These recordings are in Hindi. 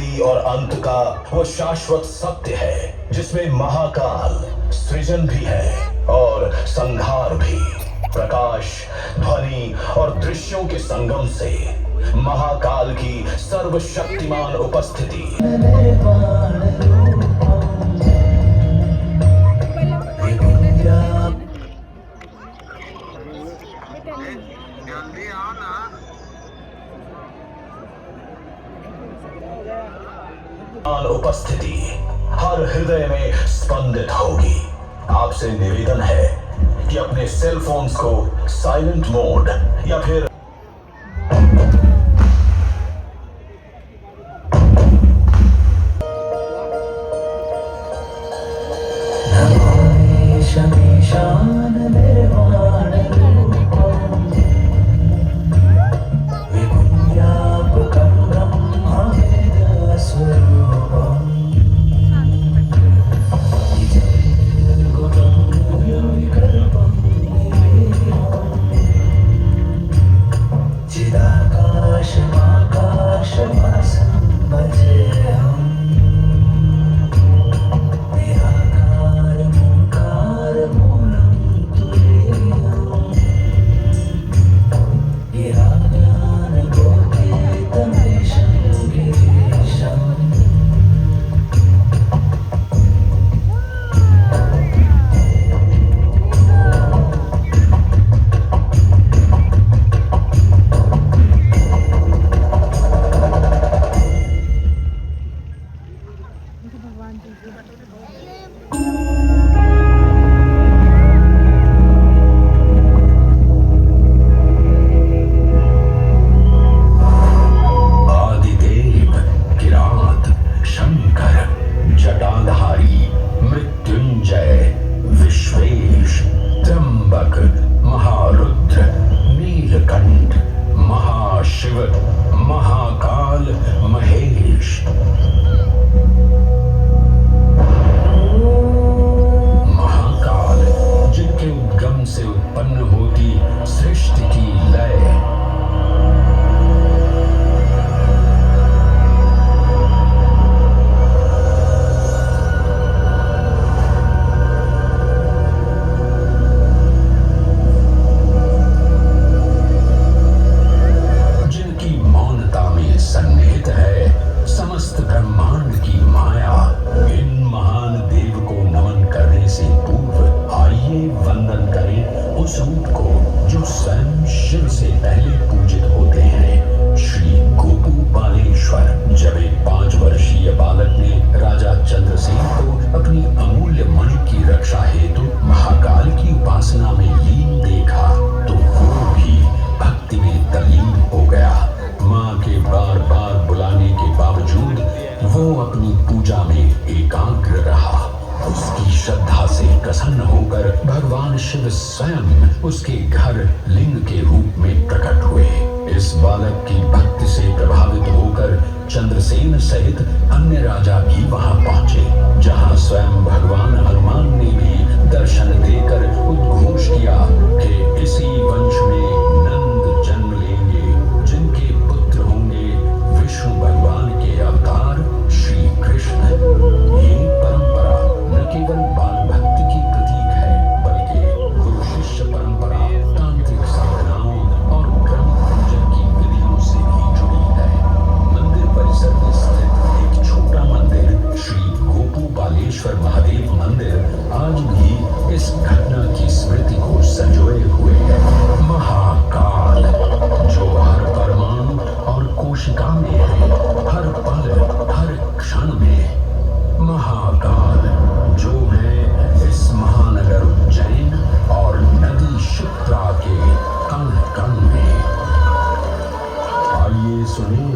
आदि और अंत का वो शाश्वत सत्य है जिसमें महाकाल सृजन भी है और संहार भी। प्रकाश, ध्वनि और दृश्यों के संगम से महाकाल की सर्वशक्तिमान उपस्थिति। उपस्थिति हर हृदय में स्पंदित होगी। आपसे निवेदन है कि अपने सेल फोन्स को साइलेंट मोड या फिर शिव स्वयं उसके घर लिंग के रूप में प्रकट हुए। इस बालक की भक्ति से प्रभावित होकर चंद्रसेन सहित अन्य राजा भी वहां पहुंचे, जहां स्वयं भगवान हनुमान ने भी दर्शन देकर उद्घोष किया कि इसी वंश में नंद जन्म लेंगे, जिनके पुत्र होंगे विष्णु भगवान के अवतार श्री कृष्ण। ये परंपरा न केवल बाल भक्ति की प्रतीक है, बल्कि गुरु शिष्य परंपरा, तांत्रिक साधनाओं और ब्रह्म पूजन की विधियों से भी जुड़ी है। मंदिर परिसर में स्थित एक छोटा मंदिर श्री गोपूपालेश्वर महादेव मंदिर आज भी इस घटना की स्मृति को संजोए हुए है। महाकाल जो हर परमाणु और कोशिका में है, हर पल हर क्षण में। महाकाल जो है इस महानगर उज्जैन और नदी क्षिप्रा के कण कण में। आइए सुने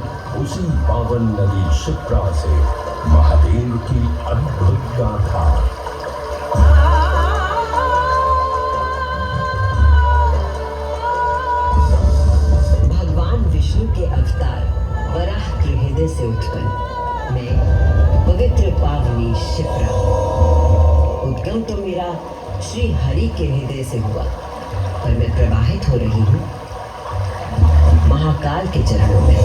उसी पावन नदी क्षिप्रा से महादेव की अद्भुत गाथा। भगवान विष्णु के अवतार वराह के हृदय से उत्पन्न मैं पवित्र पावनी क्षिप्रा। उद्गम तो मेरा श्री हरि के हृदय से हुआ, पर मैं प्रवाहित हो रही हूँ महाकाल के चरणों में।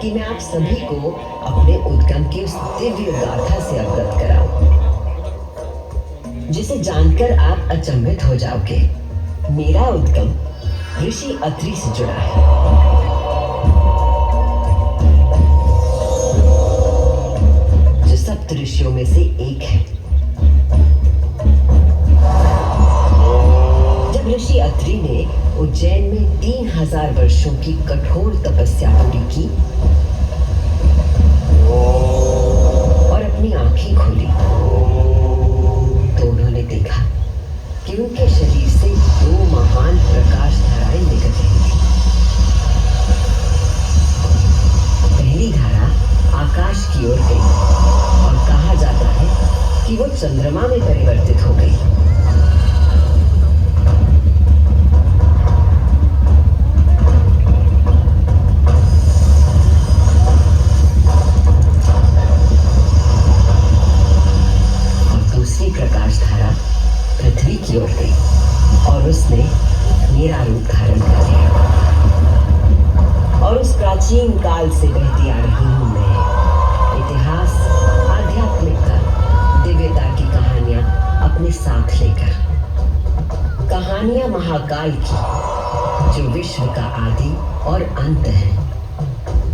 कि मैं आप सभी को अपने उद्गम की उस दिव्य गाथा से अवगत कराऊं, जिसे जानकर आप अचंभित हो जाओगे। मेरा उद्गम ऋषि अत्रि से जुड़ा है, जो सप्त ऋषियों में से एक है। जब ऋषि अत्रि ने उज्जैन में 3000 वर्षों की कठोर तपस्या पूरी की और अपनी आंखें खोली, तो उन्होंने देखा कि उनके शरीर से 2 महान प्रकाश धाराएं निकल रही थी। पहली धारा आकाश की ओर गई और कहा जाता है कि वो चंद्रमा में परिवर्तित हो गई। प्रकाश धारा पृथ्वी की ओर गई और उसने मेरा रूप धारण कर लिया। और उस प्राचीन काल से बहती आ रही हूं मैं, इतिहास, आध्यात्मिकता, दिव्यता की कहानियां अपने साथ लेकर। कहानियां महाकाल की, जो विश्व का आदि और अंत है,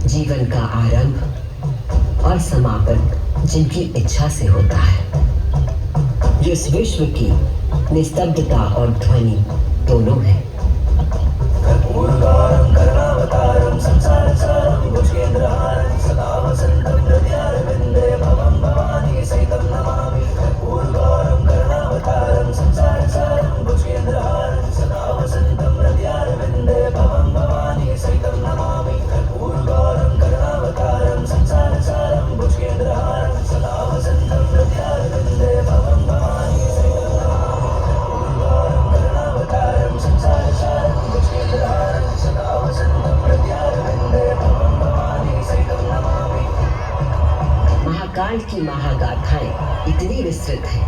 जीवन का आरंभ और समापन जिनकी इच्छा से होता है, जो इस विश्व की निस्तब्धता और ध्वनि दोनों है। महाकाल की महागाथाएं इतनी विस्तृत हैं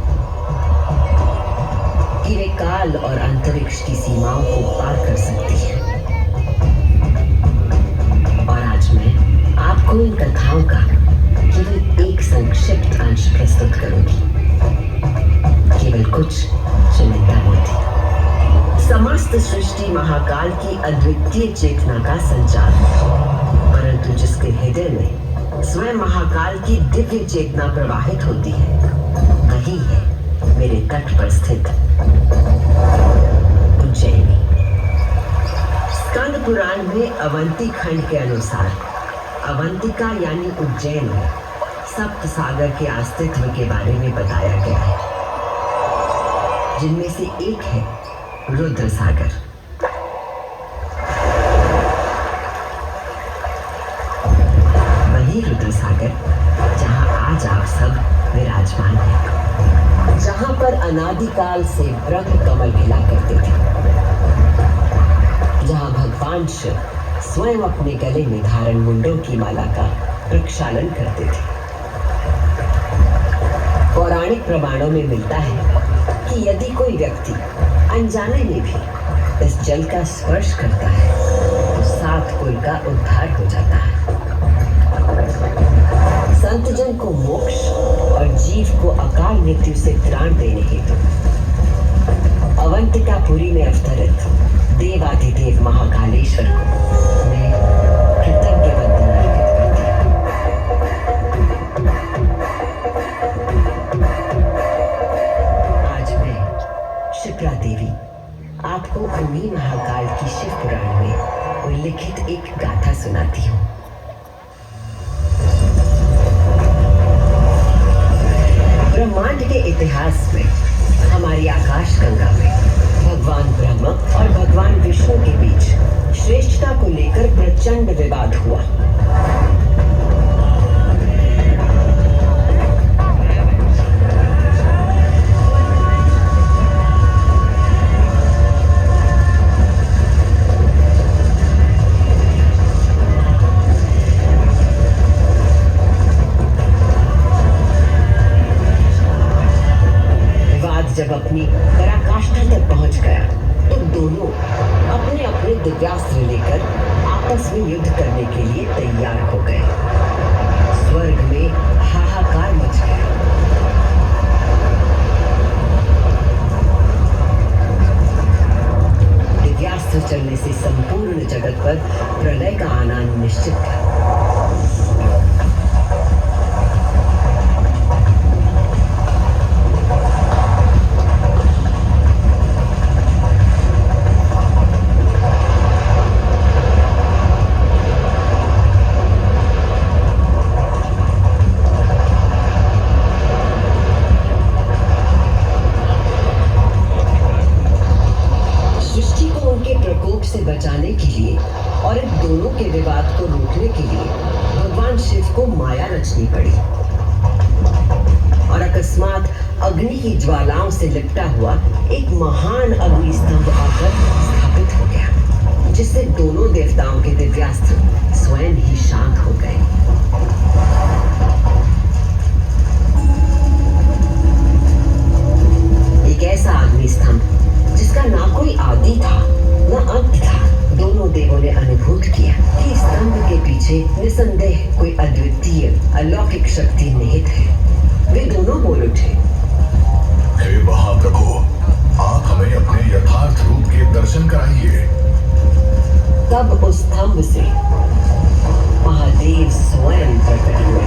कि वे काल और अंतरिक्ष की सीमाओं को पार कर सकती हैं। और आज मैं आपको इन कथाओं का केवल एक संक्षिप्त अंश प्रस्तुत करूंगी, केवल कुछ चुनिंदा मोती। समस्त सृष्टि महाकाल की अद्वितीय चेतना का संचार है, परंतु जिसके हृदय में स्वयं महाकाल की दिव्य चेतना प्रवाहित होती है, वही है मेरे तट पर स्थित उज्जैनी। स्कंद पुराण में अवंती खंड के अनुसार अवंतिका यानी उज्जैन में सप्त सागर के अस्तित्व के बारे में बताया गया है, जिनमें से एक है रुद्र सागर। वही रुद्र सागर जहां आज आप सब विराजमान हैं, जहां पर अनादिकाल से ब्रह्म कमल खिला करते थे, जहां भगवान शिव स्वयं अपने गले में धारण मुंडों की माला का प्रक्षालन करते थे। पौराणिक प्रमाणों में मिलता है कि यदि कोई व्यक्ति अनजाने में भी इस जल का स्पर्श करता है तो 7 कुल का उद्धार हो जाता है। संतजन को मोक्ष और जीव को अकाल मृत्यु से त्राण देने हेतु अवंतिकापुरी में अवतरित देवाधिदेव महाकालेश्वर को मैं कृतज्ञ वंदना करती हूँ। आज मैं शिप्रा देवी आपको उन्हीं महाकाल की शिव पुराण में उल्लिखित एक गाथा सुनाती हूँ। ब्रह्मांड के इतिहास में हमारी आकाश गंगा में भगवान ब्रह्मा और भगवान विष्णु के बीच श्रेष्ठता को लेकर प्रचंड विवाद हुआ। जब अपनी पराकाष्ठा तक पहुंच गया तो दोनों अपने अपने दिव्यास्त्र लेकर आपस में युद्ध करने के लिए तैयार हो गए। स्वर्ग में हाहाकार मच गया। दिव्यास्त्र चलने से संपूर्ण जगत पर प्रलय का आना निश्चित था। बचाने के लिए और इन दोनों के विवाद को रोकने के लिए भगवान शिव को माया रचनी पड़ी। और अकस्मात अग्नि की ज्वालाओं से लिपटा हुआ एक महान अग्नि स्तंभ आकर स्थापित हो गया, जिससे दोनों देवताओं के दिव्यास्त्र स्वयं ही शांत हो गए। एक ऐसा अग्नि स्तंभ जिसका ना कोई आदि था न अंत था। दोनों देवों ने अनुभूत किया कि स्तंभ के पीछे निसंदेह कोई अद्वितीय अलौकिक शक्ति निहित है। वे दोनों बोल उठे, हे महाप्रभु, आप हमें अपने यथार्थ रूप के दर्शन कराइए। तब उस स्तंभ से महादेव स्वयं प्रकट हुए।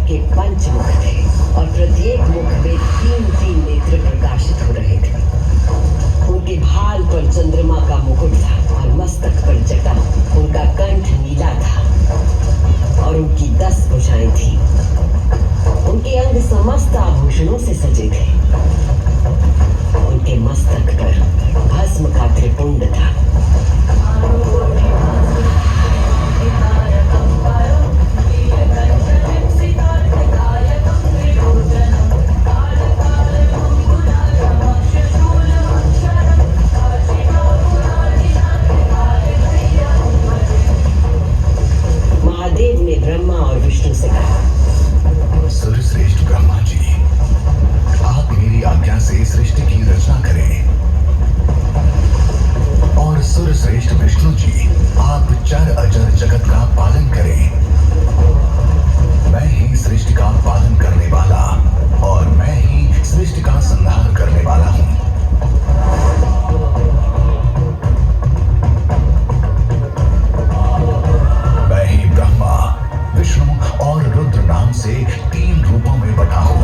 के पंचमुख थे और प्रत्येक मुख में 3-3 नेत्र प्रकाशित हो रहे थे। उनके भाल पर चंद्रमा का मुकुट था और मस्तक पर जटा। उनका कंठ नीला था और उनकी 10 भुजाएं थी। उनके अंग समस्त आभूषणों से सजे थे। उनके मस्तक पर भस्म का त्रिपुंड था। ब्रह्मा और विष्णु से कहा, सर्वश्रेष्ठ ब्रह्मा जी, आप मेरी आज्ञा से सृष्टि की रचना करें। और सर्वश्रेष्ठ विष्णु जी, आप चर अजर जगत का पालन करें। मैं ही सृष्टि का पालन करने वाला और मैं ही सृष्टि का संहार करने वाला हूँ। मैं ही ब्रह्मा, विष्णु और रुद्र नाम से 3 रूपों में बटा हूं।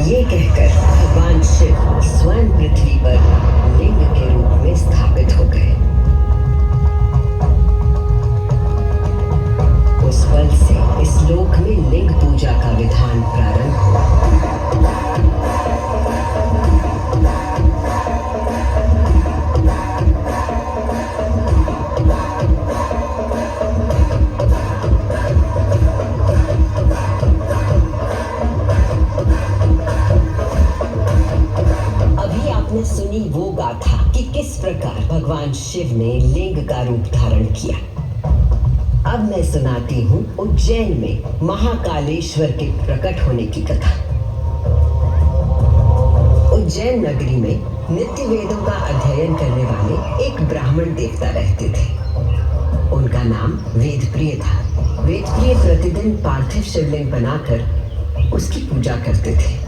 ये कहकर भगवान शिव स्वयं पृथ्वी पर लिंग के रूप में स्थापित हो गए। उस पल से इस लोक में लिंग पूजा का विधान प्रारंभ हुआ। सुनी वो गाथा कि किस प्रकार भगवान शिव ने लिंग का रूप धारण किया। अब मैं सुनाती हूँ उज्जैन में महाकालेश्वर के प्रकट होने की कथा। उज्जैन नगरी में नित्य वेदों का अध्ययन करने वाले एक ब्राह्मण देवता रहते थे। उनका नाम वेदप्रिय था। वेदप्रिय प्रतिदिन पार्थिव शिवलिंग बनाकर उसकी पूजा करते थे।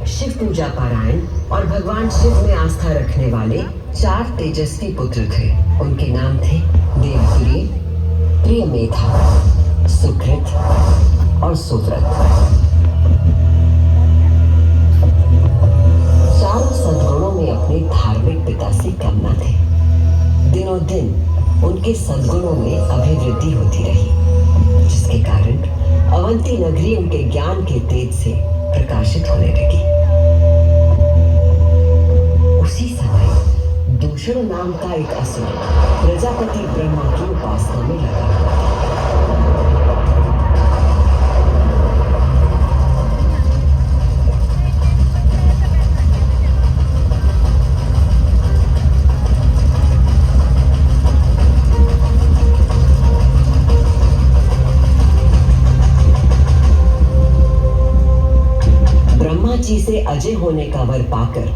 शिव पूजा पारायण और भगवान शिव में आस्था रखने वाले 4 तेजस्वी पुत्र थे। उनके नाम थे देवप्रिय, लोकप्रिय मेधा, सुकृत और सुव्रत। चारों सद्गुणों में अपने धार्मिक पिता से कम न थे। दिनों दिन उनके सद्गुणों में अभिवृद्धि होती रही, जिसके कारण अवंती नगरी उनके ज्ञान के तेज से प्रकाशित होने लगी। उसी समय दूषण नाम का एक असुर प्रजापति ब्रह्मा की उपासना में लगा। ब्रह्मा जी से अजय होने का वर पाकर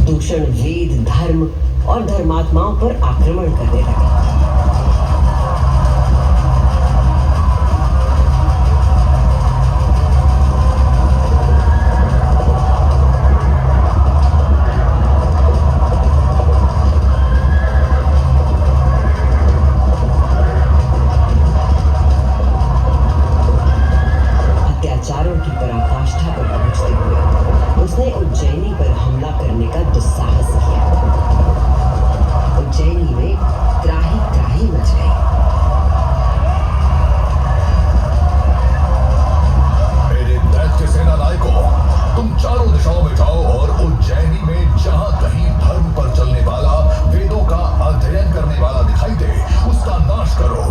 दूषण वेद, धर्म और धर्मात्माओं पर आक्रमण करने लगा। अत्याचारों की पराकाष्ठा पर पहुंचते हुए उसने उज्जैनी पर हमला करने का दुस्साहस किया। उज्जैनी में त्राही त्राही मच गई। मेरे दैत्य सेना नायकों, तुम चारों दिशाओं में जाओ और उज्जैनी में जहां कहीं धर्म पर चलने वाला, वेदों का अध्ययन करने वाला दिखाई दे, उसका नाश करो।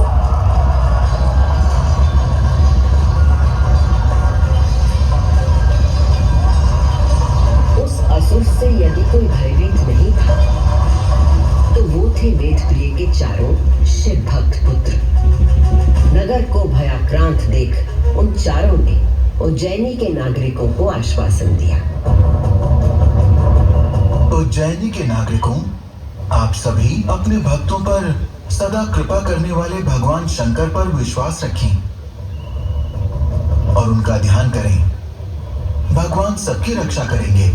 असुर से यदि कोई भयभीत नहीं था तो वो थे वेद प्रिय के चारों शिव भक्त पुत्र। नगर को भयाक्रांत देख उन चारों ने उज्जैनी के नागरिकों को आश्वासन दिया। उज्जैनी के नागरिकों, आप सभी अपने भक्तों पर सदा कृपा करने वाले भगवान शंकर पर विश्वास रखें और उनका ध्यान करें। भगवान सबकी रक्षा करेंगे।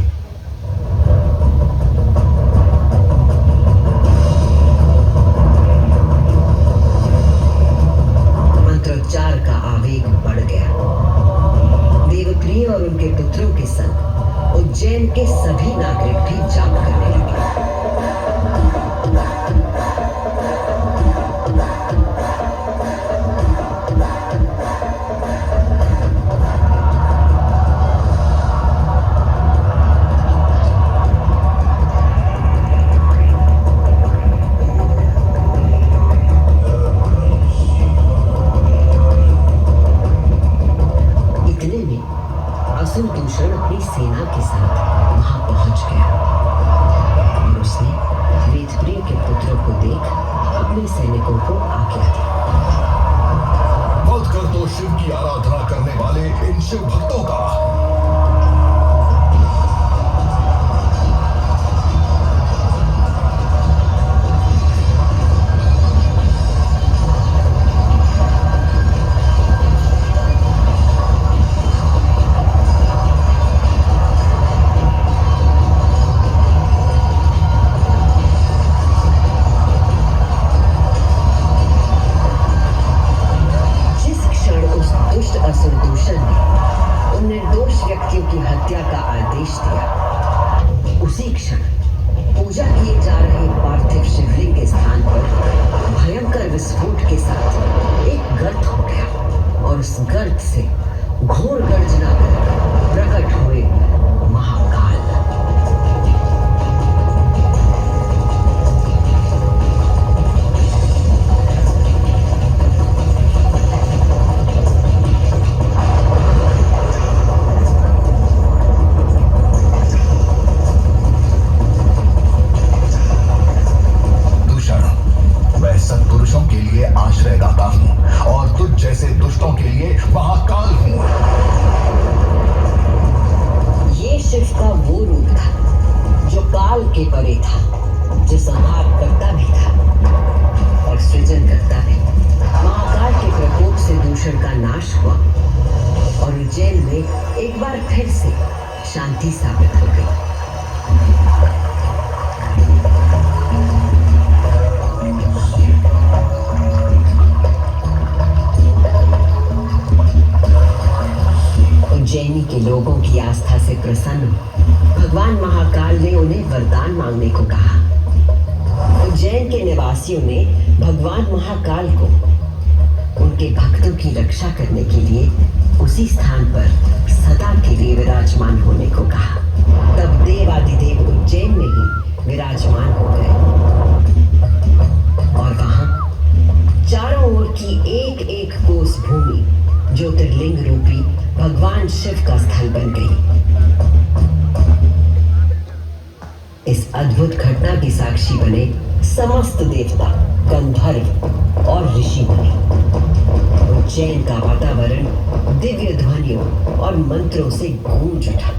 मंत्रोच्चार का आवेग बढ़ गया। देवप्रिय और उनके पुत्रों के संग उज्जैन के सभी नागरिक भी जाप करने लगे। दूषण अपनी सेना के साथ वहां पहुंच गया और उसने वेदप्रिय के पुत्रों को देख अपने सैनिकों को आज्ञा दी। वध कर दो शिव की आराधना करने वाले इन शिव भक्तों का। असुर दूषण ने उन निर्दोष व्यक्तियों की हत्या का आदेश दिया। उसी क्षण पूजा किए जा रहे पार्थिव शिवलिंग के स्थान पर भयंकर विस्फोट के साथ एक गर्त हो गया और उस गर्त से घोर गर्जना कर प्रकट हुए महाकाल। सत्पुरुषों के लिए आश्रयदाता हूं और तुझ जैसे दुष्टों के लिए महाकाल हूं। ये शिव का वो रूप था जो काल के परे था, जो संहार करता भी था और सृजन करता भी। महाकाल के प्रकोप से दूषण का नाश हुआ और उज्जैन में एक बार फिर से शांति स्थापित हो गई। उज्जैनी के लोगों की आस्था से प्रसन्न भगवान महाकाल ने उन्हें वरदान मांगने को कहा। उज्जैन के निवासियों ने भगवान महाकाल को उनके भक्तों की रक्षा करने के लिए उसी स्थान पर सदा के लिए विराजमान होने को कहा। तब देवादिदेव उज्जैन में ही विराजमान हो गए और वहां चारों ओर की एक एक कोस भूमि ज्योतिर्लिंग रूपी भगवान शिव का स्थल बन गई। इस अद्भुत घटना की साक्षी बने समस्त देवता, गंधर्व और ऋषि मुनि। उज्जैन का वातावरण दिव्य ध्वनियों और मंत्रों से गूंज उठा।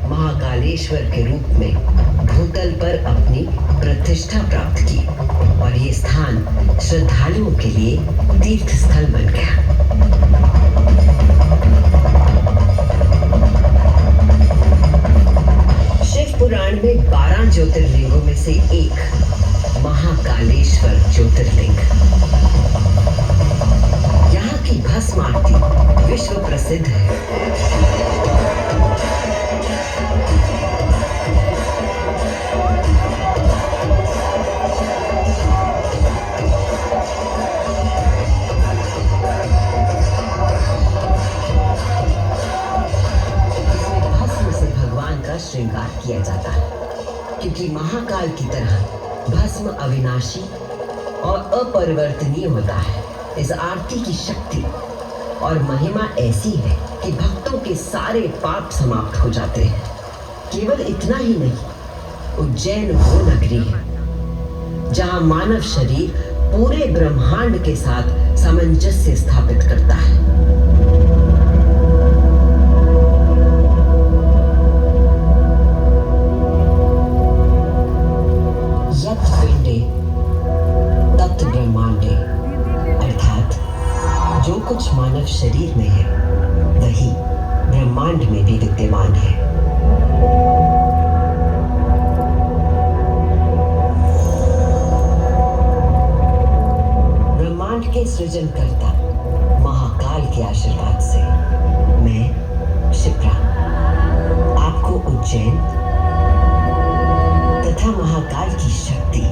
महाकालेश्वर के रूप में भूतल पर अपनी प्रतिष्ठा प्राप्त की और ये स्थान श्रद्धालुओं के लिए तीर्थ स्थल बन गया। शिव पुराण में 12 ज्योतिर्लिंगों में से एक महाकालेश्वर ज्योतिर्लिंग। यहाँ की भस्म आरती विश्व प्रसिद्ध है। श्रृंगार किया जाता है क्योंकि महाकाल की तरह भस्म अविनाशी और अपरिवर्तनीय होता है। इस आरती की शक्ति और महिमा ऐसी है कि भक्तों के सारे पाप समाप्त हो जाते हैं। केवल इतना ही नहीं, उज्जैन वो नगरी है जहां मानव शरीर पूरे ब्रह्मांड के साथ सामंजस्य स्थापित करता है। जो कुछ मानव शरीर में है वही ब्रह्मांड में भी विद्यमान है। ब्रह्मांड के सृजनकर्ता महाकाल के आशीर्वाद से मैं शिप्रा आपको उज्जैन तथा महाकाल की शक्ति,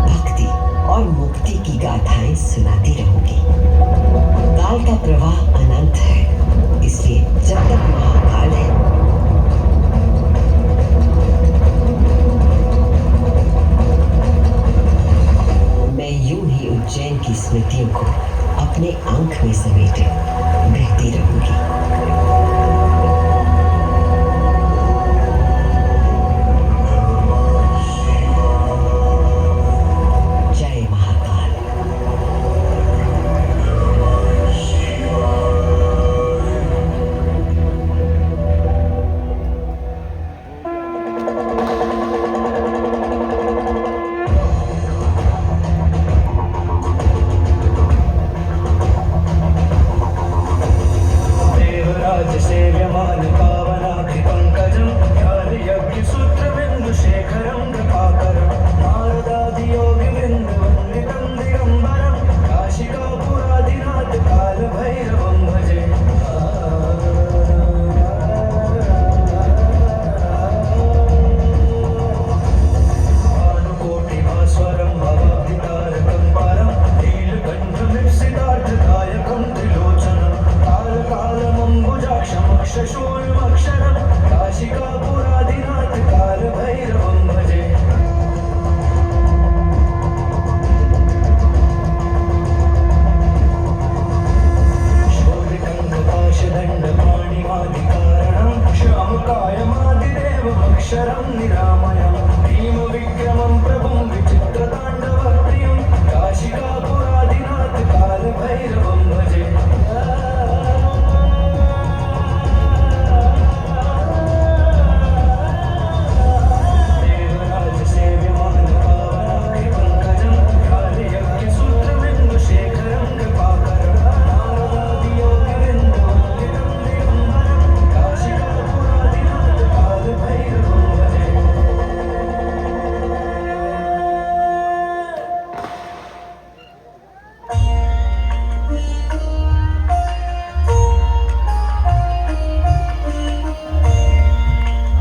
भक्ति और मुक्ति की गाथाएं सुनाती रहूंगी। काल का प्रवाह अनंत है, इसलिए जब तक महाकाल है मैं यूं ही उज्जैन की स्मृतियों को अपने आंख में समेटे बहती रहूंगी। अक्षरं निरा